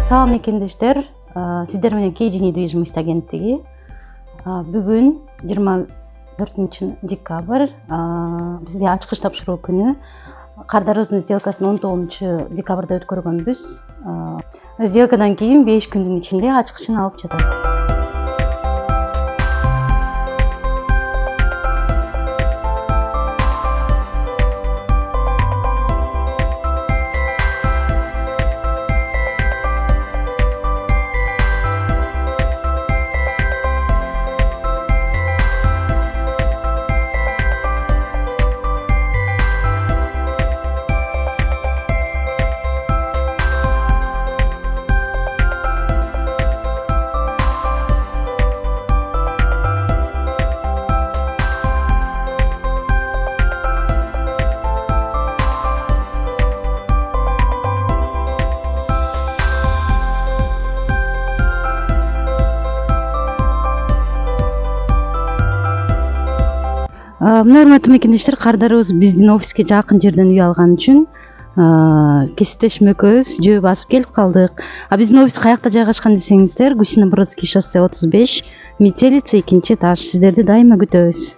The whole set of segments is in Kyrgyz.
Салам мекендештер, сиздер менен KGNI движимость агенттиги. Бүгүн 24 декабрь, бизде ачкыч тапшыруу күнү. Кардарыбыздын сделкасын 19 декабрда өткөргөнбүз. Сделкадан кийин 5 күндүн ичинде ачкычын алып жатат. Мына урматтуу мекендештер, кардарыбыз биздин офиске жакын жерден үй алган үчүн кесиптешим экөөбүз жөө басып келип калдык. Биздин офис каякта жайгашкан десеңиздер, Гусино-Бродский шоссе 35, Метелица 2-этаж. Сиздерди дайыма күтөбүз.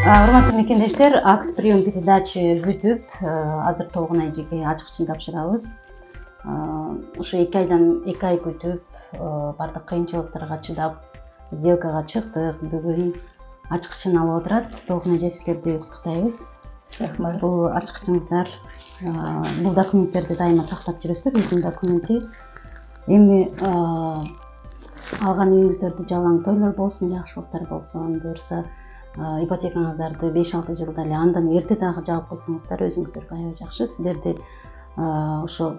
Урматтуу мекендештер, акт прием передачи бүтүп, азыр тогун эжеге ачкычын тапшырабыз. Ушу 2 айдан 2 ай күтүп, бардык кыйынчылыктарга чыдап, сделкага чыктык. Бүгүн ачкычын алып отурат. Тогун эже, сиздерди куттуктайбыз. Рахмат. Бул ачкычыңыздар, бул документтерди дайыма сактап жүрөсүздөр, биздин документи. Эми алган үйүңүздөрдө жалаң тойлор болсун, жакшылыктар болсун, буюрса ипотекаңыздарды 5-6 жылда эле андан эрте дагы жаап койсоңуздар өзүңүздөргө аябай жакшы. Силерди ошо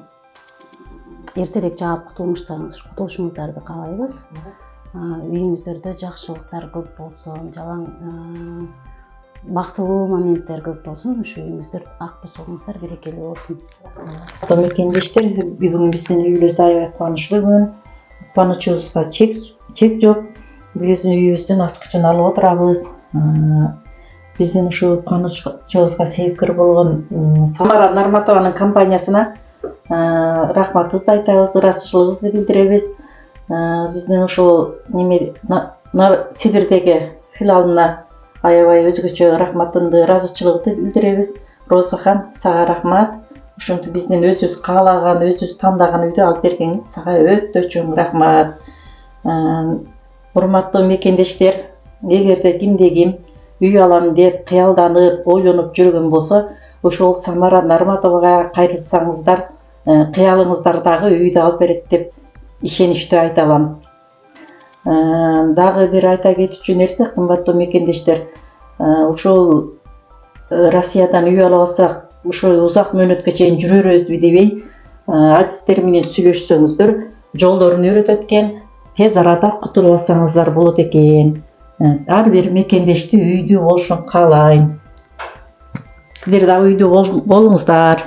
эртерээк жаап кутулушуңуздарды каалайбыз. Үйүңүздөрдө жакшылыктар көп болсун, жалаң бактылуу моменттер көп болсун. Ушу үйүңүздөр ак бусугуңуздар берекелүү болсун. Мекендештер, бүгүн биздин үйүбүздө аябай кубанычтуу күн. Кубанычыбызга чек жок. Биздин үйүбүздүн ачкычын алып отурабыз. Биздин ушул кубанычыбызга себепкер болгон Самара Нарматованын компаниясына рахматыбызды айтабыз, ыраазычылыгыбызды билдиребиз. Биздин ушул Сибирдеги филиалына аябай өзгөчө рахматымды, ыраазычылыгымды билдиребиз. Розахан, сага рахмат. Ушинтип биздин өзүбүз каалаган, өзүбүз тандаган үйдү алып бергениң сага өтө чоң рахмат. Урматтуу мекендештер, эгерде кимде ким үй алам деп кыялданып, ойлонуп жүргөн болсо, ошол Самара Нарматовага кайрылсаңыздар, кыялыңыздардагы үйдү алып берет деп ишеничтүү айта алам. Дагы бир айта кетчү нерсе, кымбаттуу мекендештер, ушул Россиядан үй алып алсак, ушул узак мөөнөткө чейин жүрөрбүзбү дебей, адистер менен сүйлөшсөңүздөр, жолдорун үйрөтөт экен, тез арада кутулуп алсаңыздар болот экен. Ар бир мекендешти үйдүү болушун каалайм. Силер дагы үйдүү болуңуздар.